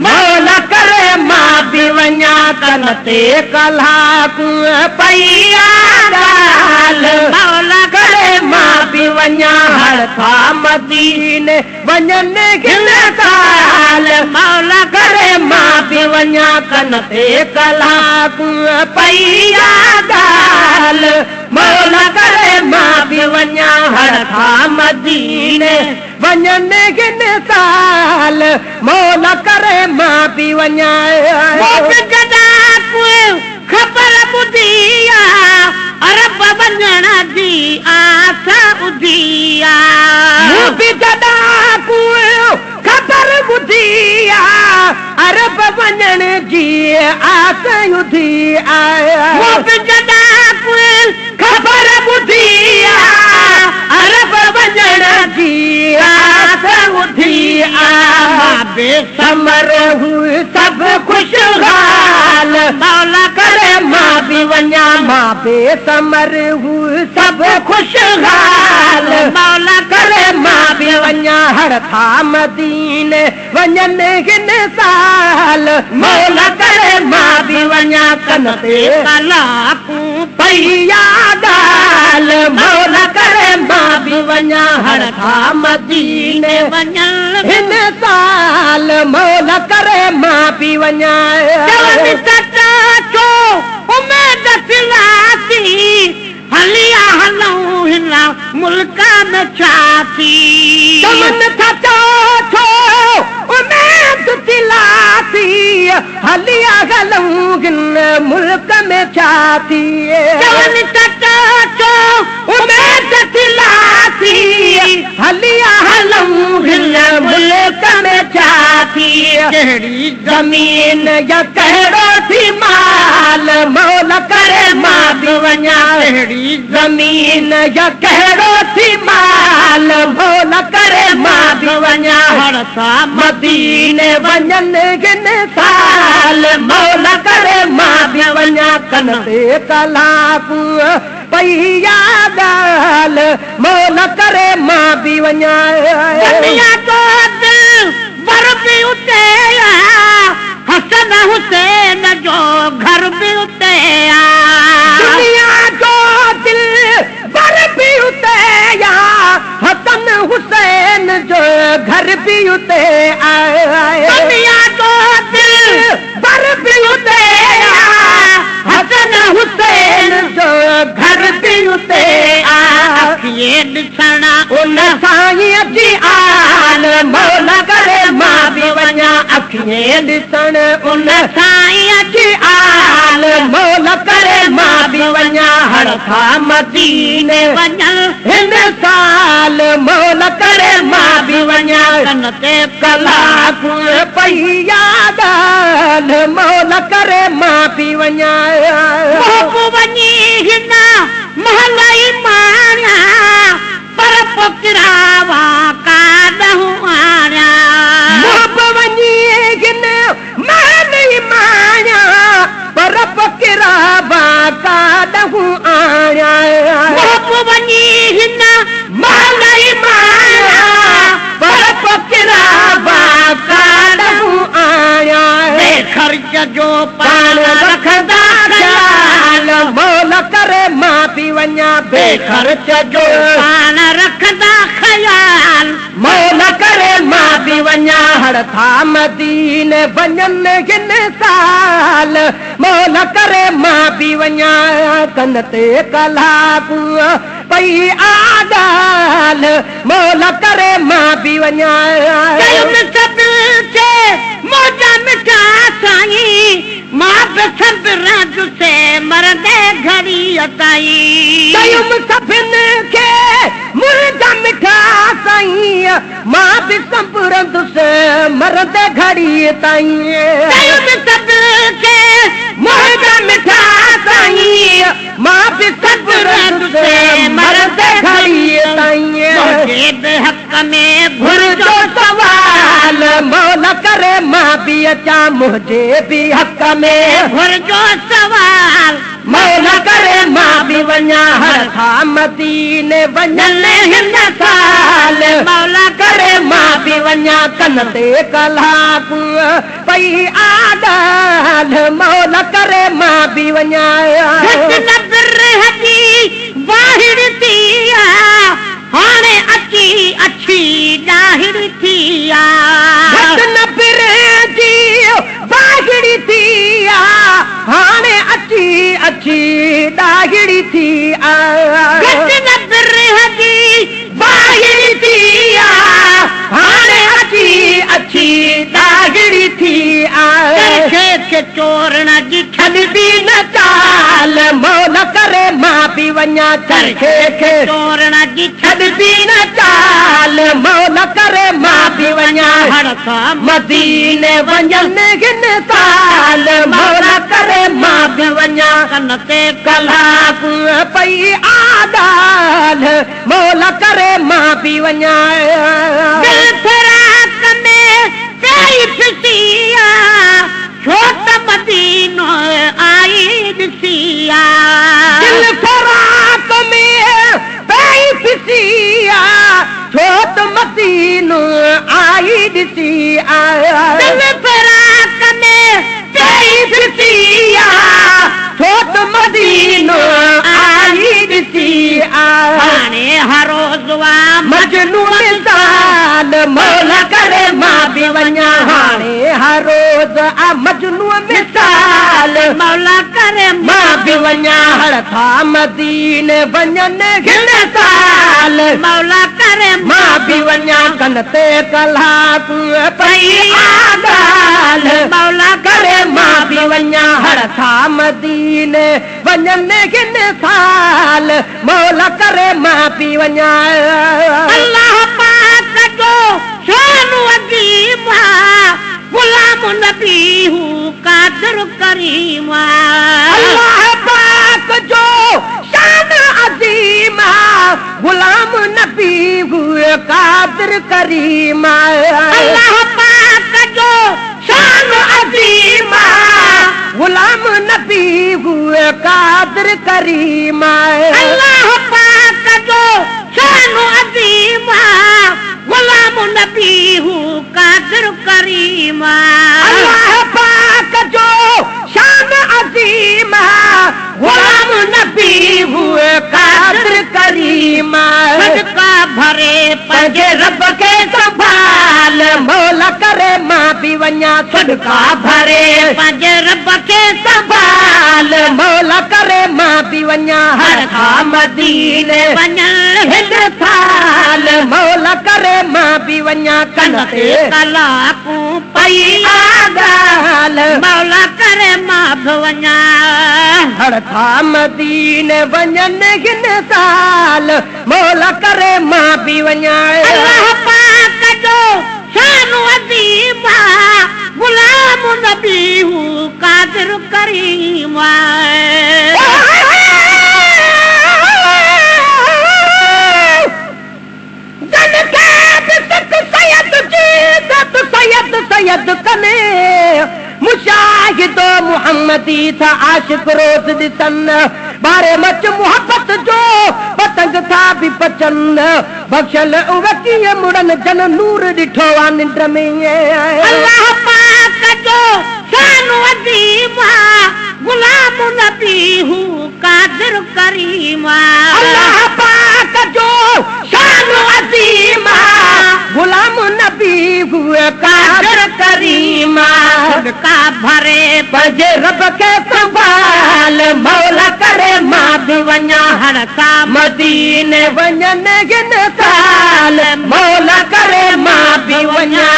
मौला करे मां बि वञा कन ते कलाक पईया ॻाल्हि मौला करे मां बि वञा हर था मदीने वञनि गिन साल मौला करे मां बि वञा कन ते कलाक पईया ॻाल्हि मौला करे मां बि वञा हर था मदीने वञनि गिन साल मौला करे मां बि वञा ख़बर ॿुधी अरब वञण जी आस ॿुधी ख़बर ॿुधी अरब वञण जी आस ॿुधी ख़बर ॿुधी अरब वञण जी आस ॿुधी बेसमर हुई सभु खुशहाल मौला करे मां बि वञा मां बेसमर हुई सभु खुशहाल मौला करे मां बि वञा हर था मदीने वञनि गिन साल मौला करे मां बि वञा कन ते कलाकूं पईया ॻाल्हि मौला करे मां बि वञा हर था मदीने वञनि हिन साल मौला करे मां बि वञा उमेद सिलासी हलिया हलूं हिन मुल्क में छा थी उमेद सिलासी हलिया हलूं हिन मुल्क में छा थी उमेद सिलासी हलिया हलूं हिन मुल्क में छा थी कहिड़ी ज़मीन या कहिड़ो थी माल मौला करे मां बि वञा कहिड़ी ज़मीन या कहिड़ो थी माल मौला करे मां बि वञा हर था मदीने वञनि गिन साल मौला करे मां बि वञा कन ते कलाक पईया ॻाल्हि मौला करे मां बि वञा वर बि उते हसन हुसैन जो घर बि उते दुनिया जो दिल वर बि उते हसन हुसैन जो घर बि उते दुनिया जो दिल वर बि उते हसन हुसैन जो घर बि उते ये ॾिसण उन साईं जी आल मौला करे मां बि वञा अखियूं ॾिसण उन साईं जी आल मौला करे मां बि वञा हर था मदीने वञा हिन साल मौला करे मां बि वञा कन ते कलाक पईया ॻाल्हि मौला करे मां बि वञा वञी हिन महलाई माणिया पर पोकिरावा काॾहूं आया वञी हिन महलाई माणिया पर पोकिरावा काॾहूं आया वञी हिन महलाई माणिया पर पोकिरावा काॾहूं आया ख़र्च जो पाण रखंदा ख़्याल मौला करे मां बि वञा बेख़र्च जो पाण रखंदा ख़्याल मौला करे मां बि वञा हर था मदीने वञनि गिन साल मौला करे मां बि वञा कन ते कलाक पई ॻाल्हि मौला करे मां बि वञा मौजा मिठा साईं मां बि सभु राज से मरदे घड़ी अताई सभिनि खे मुर्जा मिठा साईं मां बि सभु राज से मरदे घड़ी ताईं सभु खे मुर्जा मिठा साईं मां बि सभु राज से मरदे घड़ी ताईं हक़ में घुर्जो सवाल मौला करे मां बि अचां मुंहिंजे बि हक़ में घुर्जो सवाल मौला करे मां बि वञा हर था मदीने वञल हिन साल मौला करे मां बि वञा कन ते कलाक पई आदाल मौला करे मां बि वञा बाहिर थी हाणे अची अची ॾाहिर थी बाहिर थी हाणे अची अची ॾाहिर थी बाहिर थी हाणे अची अची ॾाहिर थी चोरण जी छॾबी न चाल मौला करे मां बि वञा चरखे चोरण जी छॾबी न चाल मौला करे मां बि वञा मदीने वञनि हिन साल मौला करे मां बि वञा कन ते कलाक पई आदाल मौला करे मां बि वञा छोट मदीनो आई ॾिसिया दिल फराक में पई फिसिया छोट मदीनो आई ॾिसिया दिल फराक में पई फिसिया छोट मदीनो आई ॾिसिया हाणे हर रोज़ मजनू मिसाल मौला करे मां बि वञा हाणे हर रोज़ मजनू मिसाल मौला करे मां बि वञा हर था मदीने वञनि हिन साल मौला करे मां बि वञा कन ते कलाक पई आदाल मौला करे मां बि वञा हर था मदीने वञनि हिन साल मौला करे मां बि वञा अल्लाह पाक जो शान अजीम गुलाम नबी हूँ कादिर करीम अल्लाह पाक जो शान अजीम गुलाम नबी हुए कादिर करीम अल्लाह पाक जो शान अजीम गुलाम नबी हुए कादिर करीम अल्लाह पाक जो शान अजीम गुलाम नबी हूँ कादिर करीम अल्लाह पाक जो शान अजीम गुलाम नबी हुए कादिर करीम सदका भरे पंहिंजे रब के संभाल मौला करे मां बि वञा सदका भरे पंहिंजे रब के संभाल मौला करे मां बि वञा हर था मदीने वञल हिन साल मौला करे मां बि वञा कन ते कलाकूं पई आदाल मौला करे मां बि वञा हर था मदीने वञनि हिन साल मौला करे मां बि वञा अल्लाह पाक जो शान अजीम गुलाम नबी हूँ कादिर करीम सैयद कने मुशाहिदो मुहम्मदी था आशिक रोज ॾिसन बारे मच मोहब्बत जो पतंग था बि पचन बख्शल उहे कीअं मुड़न जन नूर ॾिठो आहे निंड में अल्लाह पाक जो शान अजीम गुलाम नबी हूँ कादिर करीम अल्लाह पाक जो शान अजीम गुलाम नबी हुए कादिर करीम सदका भरे पंहिंजे रब के संभाल मौला करे मां बि वञा हर सा मदीने वञनि हिन साल मौला करे मां बि वञा